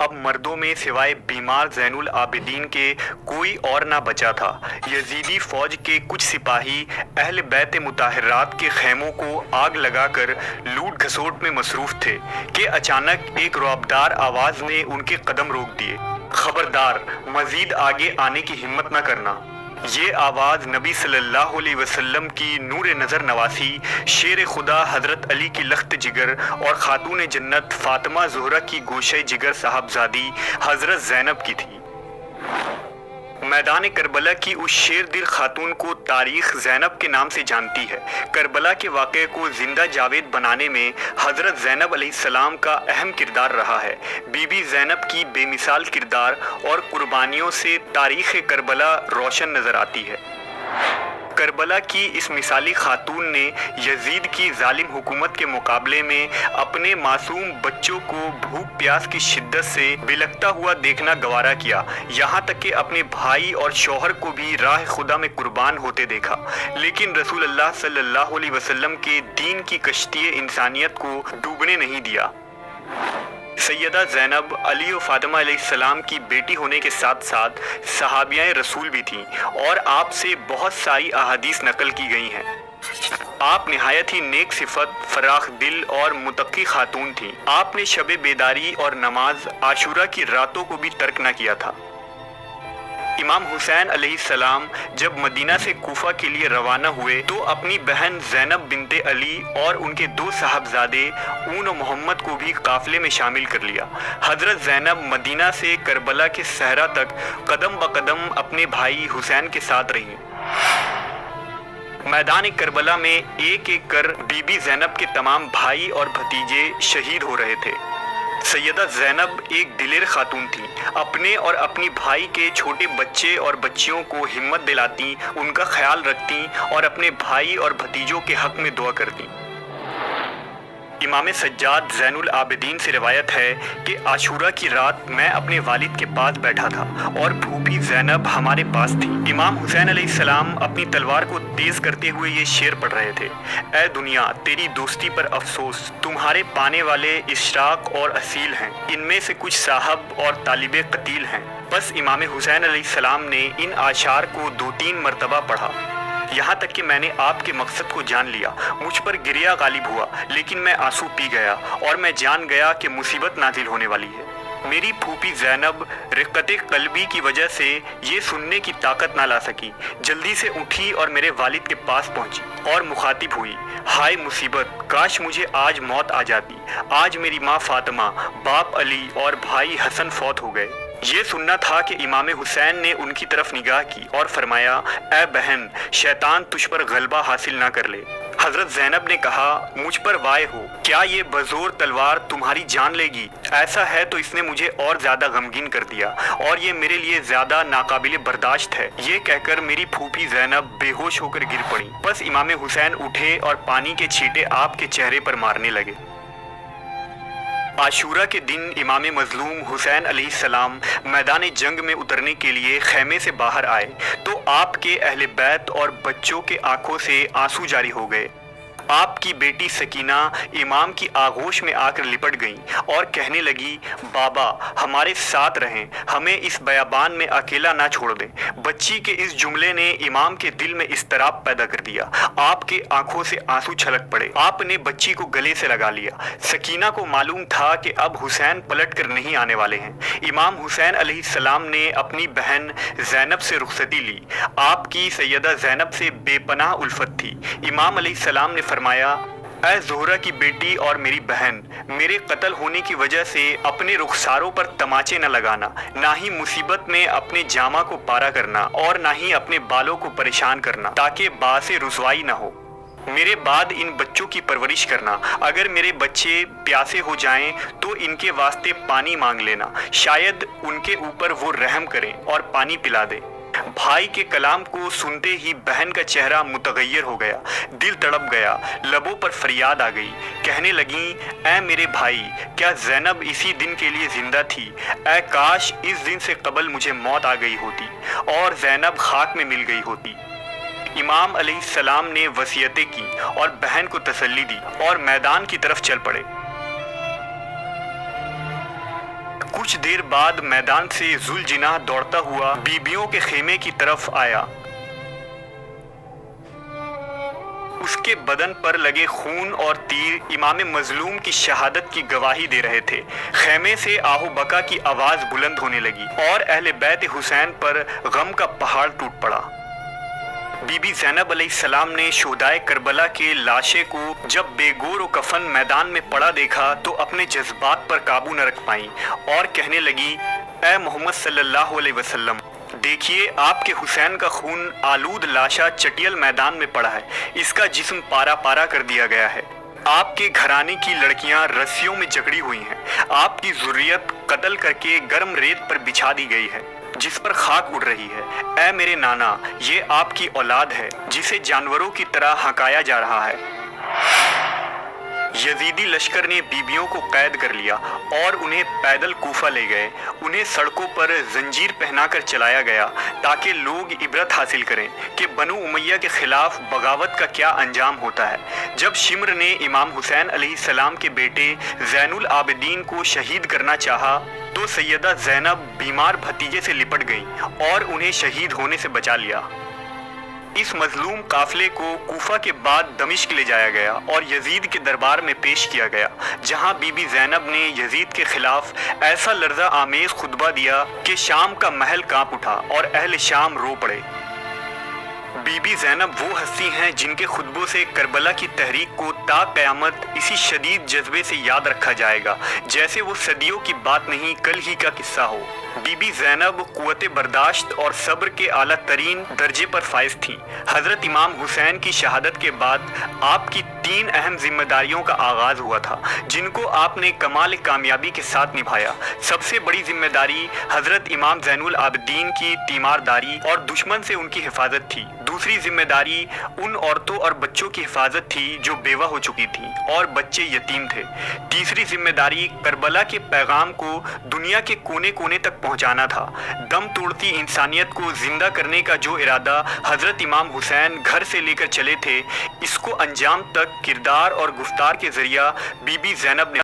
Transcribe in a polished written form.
अब मर्दों में सिवाय बीमार ज़ैनुल आबिदीन के कोई और ना बचा था। यजीदी फौज के कुछ सिपाही अहले बैत मुताहरात के खेमों को आग लगाकर लूट घसोट में मसरूफ थे कि अचानक एक रुआबदार आवाज़ ने उनके कदम रोक दिए। खबरदार, मजीद आगे आने की हिम्मत न करना। ये आवाज़ नबी सल्लल्लाहु अलैहि वसल्लम की नूर नज़र नवासी शेर खुदा हज़रत अली की लख्त जिगर और खातून जन्नत फ़ातिमा ज़ुहरा की गोशे जिगर साहबजादी हज़रत ज़ैनब की थी। मैदान करबला की उस शेर दिल खातून को तारीख़ ज़ैनब के नाम से जानती है। करबला के वाक़े को ज़िंदा जावेद बनाने में हज़रत ज़ैनब अलैहिस्सलाम का अहम किरदार रहा है। बीबी ज़ैनब की बेमिसाल किरदार और कुर्बानियों से तारीख़ करबला रोशन नज़र आती है। करबला की इस मिसाली खातून ने यजीद की जालिम हुकूमत के मुकाबले में अपने मासूम बच्चों को भूख प्यास की शिद्दत से बिलखता हुआ देखना गवारा किया। यहाँ तक कि अपने भाई और शौहर को भी राह खुदा में कुर्बान होते देखा। लेकिन रसूल अल्लाह सल्लल्लाहु अलैहि वसल्लम के दीन की कश्ती इंसानियत को डूबने नहीं दिया। सैयदा ज़ैनब अली और फ़ातिमा अलैहिस्सलाम की बेटी होने के साथ साथ सहाबियाए रसूल भी थीं और आपसे बहुत सारी अहादीस नकल की गई हैं। आप निहायत ही नेक सिफत, फराख दिल और मुतक़ी खातून थीं। आपने शब बेदारी और नमाज आशूरा की रातों को भी तर्क न किया था। इमाम हुसैन अलैहिस्सलाम जब मदीना से कूफा के लिए रवाना हुए तो अपनी बहन ज़ैनब बिनते अली और उनके दो साहबजादे ऊन और मोहम्मद को भी काफ़िले में शामिल कर लिया। हज़रत ज़ैनब मदीना से करबला के सहरा तक कदम ब कदम अपने भाई हुसैन के साथ रहीं। मैदान करबला में एक एक कर बीबी ज़ैनब के तमाम भाई और भतीजे शहीद हो रहे थे। सैयदा ज़ैनब एक दिलेर खातून थी। अपने और अपनी भाई के छोटे बच्चे और बच्चियों को हिम्मत दिलाती, उनका ख्याल रखती और अपने भाई और भतीजों के हक में दुआ करती। इमाम सज्जाद ज़ैनुल आबिदीन से रिवायत है कि आशूरा की रात मैं अपने वालिद के पास बैठा था और फूफी ज़ैनब हमारे पास थी। इमाम हुसैन अलैहिस्सलाम अपनी तलवार को तेज़ करते हुए ये शेर पढ़ रहे थे, ऐ दुनिया तेरी दोस्ती पर अफसोस, तुम्हारे पाने वाले इशराक और असील हैं, इनमें से कुछ साहब और तालिबे कतील हैं। बस इमाम हुसैन अलैहिस्सलाम ने इन आशार को 2-3 मरतबा पढ़ा, यहाँ तक कि मैंने आपके मकसद को जान लिया। मुझ पर गिरिया गालिब हुआ, लेकिन मैं आंसू पी गया और मैं जान गया कि मुसीबत नाजिल होने वाली है। मेरी फूफी ज़ैनब रिक़्क़त क़ल्बी की वजह से ये सुनने की ताकत ना ला सकी। जल्दी से उठी और मेरे वालिद के पास पहुंची और मुखातिब हुई, हाय मुसीबत, काश मुझे आज मौत आ जाती। आज मेरी माँ फ़ातिमा, बाप अली और भाई हसन फौत हो गए। ये सुनना था कि इमाम हुसैन ने उनकी तरफ निगाह की और फरमाया, ऐ बहन, शैतान तुझ पर गलबा हासिल ना कर ले। हज़रत ज़ैनब ने कहा, मुझ पर वाय हो, क्या ये बज़ोर तलवार तुम्हारी जान लेगी? ऐसा है तो इसने मुझे और ज़्यादा गमगीन कर दिया और ये मेरे लिए ज़्यादा नाकाबिल बर्दाश्त है। ये कहकर मेरी फूफी ज़ैनब बेहोश होकर गिर पड़ी। बस इमाम हुसैन उठे और पानी के छींटे आपके चेहरे पर मारने लगे। आशूरा के दिन इमाम मज़लूम हुसैन अलैहिस्सलाम मैदान जंग में उतरने के लिए खैमे से बाहर आए तो आपके अहले बैत और बच्चों के आंखों से आंसू जारी हो गए। आपकी बेटी सकीना इमाम की आगोश में आकर लिपट गई और कहने लगी, बाबा हमारे साथ रहें, हमें इस बयाबान में अकेला ना छोड़ दें। बच्ची के इस जुमले ने इमाम के दिल में इस्तराब पैदा कर दिया। आपके आंखों से आंसू छलक पड़े। आपने बच्ची को गले से लगा लिया। सकीना को मालूम था कि अब हुसैन पलट कर नहीं आने वाले हैं। इमाम हुसैन अलैहिस्सलाम ने अपनी बहन ज़ैनब से रुखसती ली। आपकी सैयदा ज़ैनब से बेपनाह उल्फत थी। इमाम अलैहिस्सलाम ने फरमाया, ऐ ज़ोहरा की बेटी और मेरी बहन, मेरे कत्ल होने की वजह से अपने रुखसारों पर तमाचे न लगाना, ना ही मुसीबत में अपने जामा को पारा करना और ना ही अपने बालों को परेशान करना, ताकि बासे रुसवाई न हो। मेरे बाद इन बच्चों की परवरिश करना। अगर मेरे बच्चे प्यासे हो जाएं तो इनके वास्ते पानी मांग लेना, शायद उनके ऊपर वो रहम करें और पानी पिला दें। भाई के कलाम को सुनते ही बहन का चेहरा मुतगय्यर हो गया, दिल तड़प गया, लबों पर फरियाद आ गई। कहने लगी, ऐ मेरे भाई, क्या ज़ैनब इसी दिन के लिए ज़िंदा थी? ऐ काश इस दिन से कबल मुझे मौत आ गई होती और ज़ैनब खाक में मिल गई होती। इमाम अलैहिस्सलाम ने वसीयतें की और बहन को तसल्ली दी और मैदान की तरफ चल पड़े। कुछ देर बाद मैदान से जुलजिनाह दौड़ता हुआ बीबियों के खेमे की तरफ आया। उसके बदन पर लगे खून और तीर इमाम मजलूम की शहादत की गवाही दे रहे थे। खेमे से आहो बका की आवाज बुलंद होने लगी और अहले बैत हुसैन पर गम का पहाड़ टूट पड़ा। बीबी ज़ैनब अलैहिस्सलाम ने शुहदाए करबला के लाशे को जब बेगोर व कफन मैदान में पड़ा देखा तो अपने जज्बात पर काबू न रख पाई और कहने लगी, ए मोहम्मद सल्लल्लाहु अलैहि वसल्लम, देखिए आपके हुसैन का खून आलूद लाशा चटियल मैदान में पड़ा है। इसका जिस्म पारा पारा कर दिया गया है। आपके घराने की लड़कियां रस्सियों में जकड़ी हुई हैं। आपकी ज़ुर्रियत कत्ल करके गर्म रेत पर बिछा दी गई है जिस पर खाक उड़ रही है। ऐ मेरे नाना, ये आपकी औलाद है जिसे जानवरों की तरह हकाया जा रहा है। यजीदी लश्कर ने बीबियों को कैद कर लिया और उन्हें पैदल कूफा ले गए। उन्हें सड़कों पर जंजीर पहनाकर चलाया गया ताकि लोग इबरत हासिल करें कि बनु उमैया के खिलाफ बगावत का क्या अंजाम होता है। जब शिम्र ने इमाम हुसैन अलैहिस्सलाम के बेटे ज़ैनुल आबिदीन को शहीद करना चाहा तो सैयदा ज़ैनब बीमार भतीजे से लिपट गई और उन्हें शहीद होने से बचा लिया। इस मजलूम काफिले को कूफा के बाद दमिश्क ले जाया गया और यजीद के दरबार में पेश किया गया, जहां बीबी ज़ैनब ने यजीद के खिलाफ ऐसा लर्जा आमेज खुतबा दिया कि शाम का महल कांप उठा और अहले शाम रो पड़े। बीबी ज़ैनब वो हस्ती हैं जिनके खुतबों से करबला की तहरीक को ता क़यामत इसी शदीद जज्बे से याद रखा जाएगा जैसे वो सदियों की बात नहीं, कल ही का किस्सा हो। बीबी ज़ैनब क़ुव्वत बर्दाश्त और सब्र के आला तरीन दर्जे पर फाइज थीं। हज़रत इमाम हुसैन की शहादत के बाद आपकी 3 अहम जिम्मेदारियों का आगाज़ हुआ था जिनको आपने कमाल कामयाबी के साथ निभाया। सबसे बड़ी जिम्मेदारी हज़रत इमाम ज़ैनुल आबिदीन की तीमारदारी और दुश्मन से उनकी हिफाजत थी। दूसरी जिम्मेदारी उन औरतों और बच्चों की हिफाजत थी जो बेवा हो चुकी थीं और बच्चे यतीम थे। तीसरी जिम्मेदारी करबला के पैगाम को दुनिया के कोने कोने तक पहुंचाना था। दम तोड़ती इंसानियत को जिंदा करने का जो इरादा हज़रत इमाम हुसैन घर से लेकर चले थे, इसको अंजाम तक किरदार और गुफ्तार के जरिया बीबी ज़ैनब ने